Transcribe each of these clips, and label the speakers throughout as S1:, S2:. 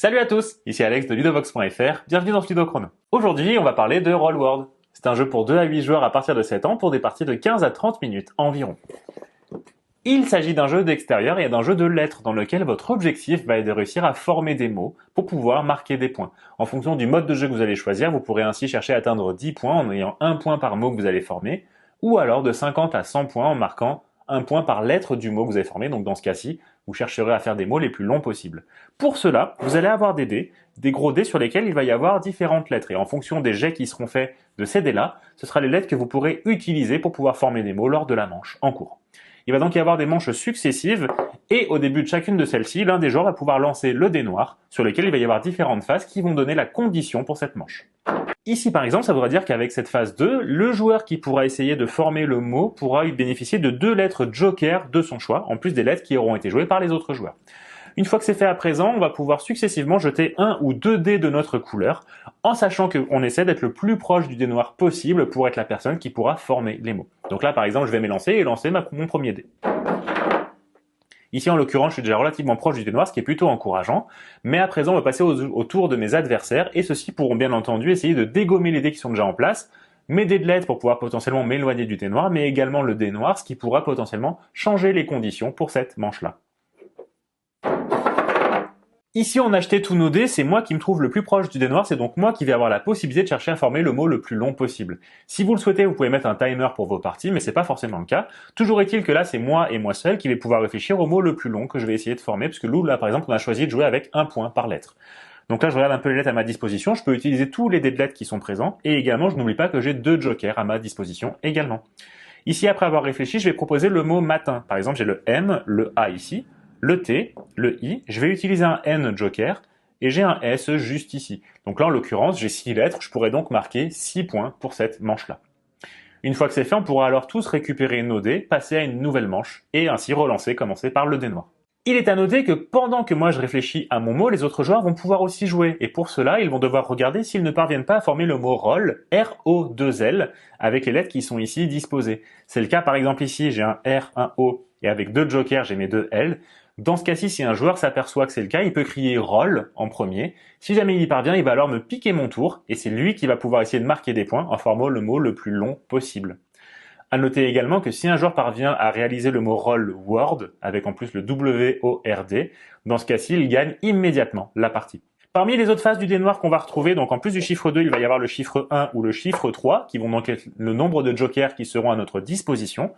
S1: Salut à tous, ici Alex de Ludovox.fr, bienvenue dans ce Ludochrono. Aujourd'hui, on va parler de Roll World. C'est un jeu pour 2 à 8 joueurs à partir de 7 ans pour des parties de 15 à 30 minutes environ. Il s'agit d'un jeu d'extérieur et d'un jeu de lettres dans lequel votre objectif va être de réussir à former des mots pour pouvoir marquer des points. En fonction du mode de jeu que vous allez choisir, vous pourrez ainsi chercher à atteindre 10 points en ayant 1 point par mot que vous allez former, ou alors de 50 à 100 points en marquant 1 point par lettre du mot que vous avez formé. Donc dans ce cas-ci, vous chercherez à faire des mots les plus longs possibles. Pour cela, vous allez avoir des dés, des gros dés sur lesquels il va y avoir différentes lettres. Et en fonction des jets qui seront faits de ces dés-là, ce sera les lettres que vous pourrez utiliser pour pouvoir former des mots lors de la manche en cours. Il va donc y avoir des manches successives et au début de chacune de celles-ci, l'un des joueurs va pouvoir lancer le dé noir sur lequel il va y avoir différentes phases qui vont donner la condition pour cette manche. Ici par exemple, ça voudra dire qu'avec cette phase 2, le joueur qui pourra essayer de former le mot pourra bénéficier de 2 lettres joker de son choix, en plus des lettres qui auront été jouées par les autres joueurs. Une fois que c'est fait à présent, on va pouvoir successivement jeter 1 ou 2 dés de notre couleur, en sachant qu'on essaie d'être le plus proche du dé noir possible pour être la personne qui pourra former les mots. Donc là par exemple, je vais m'élancer et lancer mon premier dé. Ici, en l'occurrence, je suis déjà relativement proche du dé noir, ce qui est plutôt encourageant. Mais à présent, on va passer au tour de mes adversaires, et ceux-ci pourront bien entendu essayer de dégommer les dés qui sont déjà en place, mes dés de lettres pour pouvoir potentiellement m'éloigner du dé noir, mais également le dé noir, ce qui pourra potentiellement changer les conditions pour cette manche-là. Ici, on a acheté tous nos dés, c'est moi qui me trouve le plus proche du dé noir, c'est donc moi qui vais avoir la possibilité de chercher à former le mot le plus long possible. Si vous le souhaitez, vous pouvez mettre un timer pour vos parties, mais c'est pas forcément le cas. Toujours est-il que là, c'est moi et moi seul qui vais pouvoir réfléchir au mot le plus long que je vais essayer de former, puisque nous, là, par exemple, on a choisi de jouer avec 1 point par lettre. Donc là, je regarde un peu les lettres à ma disposition, je peux utiliser tous les dés de lettres qui sont présents, et également, je n'oublie pas que j'ai 2 jokers à ma disposition également. Ici, après avoir réfléchi, je vais proposer le mot matin. Par exemple, j'ai le M, le A ici, le T, le I, je vais utiliser un N joker, et j'ai un S juste ici. Donc là, en l'occurrence, j'ai 6 lettres, je pourrais donc marquer 6 points pour cette manche-là. Une fois que c'est fait, on pourra alors tous récupérer nos dés, passer à une nouvelle manche, et ainsi relancer, commencer par le dé noir. Il est à noter que pendant que moi je réfléchis à mon mot, les autres joueurs vont pouvoir aussi jouer, et pour cela, ils vont devoir regarder s'ils ne parviennent pas à former le mot roll, R-O-2-L, avec les lettres qui sont ici disposées. C'est le cas par exemple ici, j'ai un R, un O, et avec 2 jokers, j'ai mes 2 L. Dans ce cas-ci, si un joueur s'aperçoit que c'est le cas, il peut crier roll en premier. Si jamais il y parvient, il va alors me piquer mon tour, et c'est lui qui va pouvoir essayer de marquer des points en formant le mot le plus long possible. À noter également que si un joueur parvient à réaliser le mot roll word, avec en plus le W-O-R-D, dans ce cas-ci, il gagne immédiatement la partie. Parmi les autres phases du dé noir qu'on va retrouver, donc en plus du chiffre 2, il va y avoir le chiffre 1 ou le chiffre 3, qui vont donc être le nombre de jokers qui seront à notre disposition.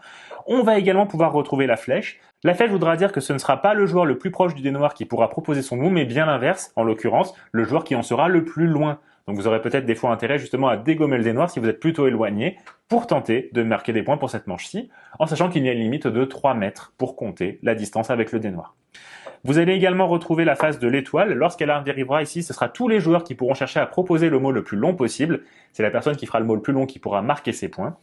S1: On va également pouvoir retrouver la flèche. La flèche voudra dire que ce ne sera pas le joueur le plus proche du dé noir qui pourra proposer son mot, mais bien l'inverse, en l'occurrence, le joueur qui en sera le plus loin. Donc vous aurez peut-être des fois intérêt justement à dégommer le dé noir si vous êtes plutôt éloigné, pour tenter de marquer des points pour cette manche-ci, en sachant qu'il y a une limite de 3 mètres pour compter la distance avec le dé noir. Vous allez également retrouver la phase de l'étoile. Lorsqu'elle arrivera ici, ce sera tous les joueurs qui pourront chercher à proposer le mot le plus long possible. C'est la personne qui fera le mot le plus long qui pourra marquer ses points.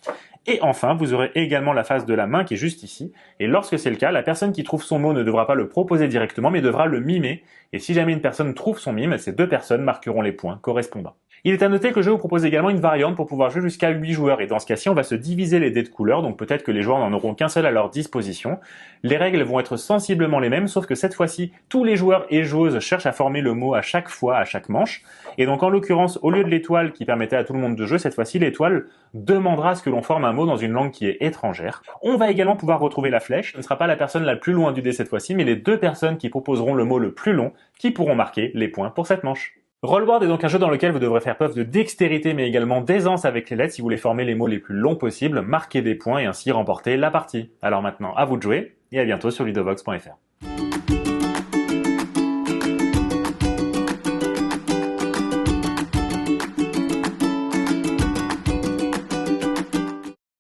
S1: Et enfin, vous aurez également la phase de la main qui est juste ici. Et lorsque c'est le cas, la personne qui trouve son mot ne devra pas le proposer directement, mais devra le mimer. Et si jamais une personne trouve son mime, ces 2 personnes marqueront les points correspondants. Il est à noter que le jeu vous propose également une variante pour pouvoir jouer jusqu'à 8 joueurs, et dans ce cas-ci, on va se diviser les dés de couleur, donc peut-être que les joueurs n'en auront qu'un seul à leur disposition. Les règles vont être sensiblement les mêmes, sauf que cette fois-ci, tous les joueurs et joueuses cherchent à former le mot à chaque fois, à chaque manche, et donc en l'occurrence, au lieu de l'étoile qui permettait à tout le monde de jouer, cette fois-ci, l'étoile demandera à ce que l'on forme un mot dans une langue qui est étrangère. On va également pouvoir retrouver la flèche, ce ne sera pas la personne la plus loin du dé cette fois-ci, mais les 2 personnes qui proposeront le mot le plus long, qui pourront marquer les points pour cette manche. Roll World est donc un jeu dans lequel vous devrez faire preuve de dextérité mais également d'aisance avec les lettres si vous voulez former les mots les plus longs possibles, marquer des points et ainsi remporter la partie. Alors maintenant, à vous de jouer et à bientôt sur ludovox.fr.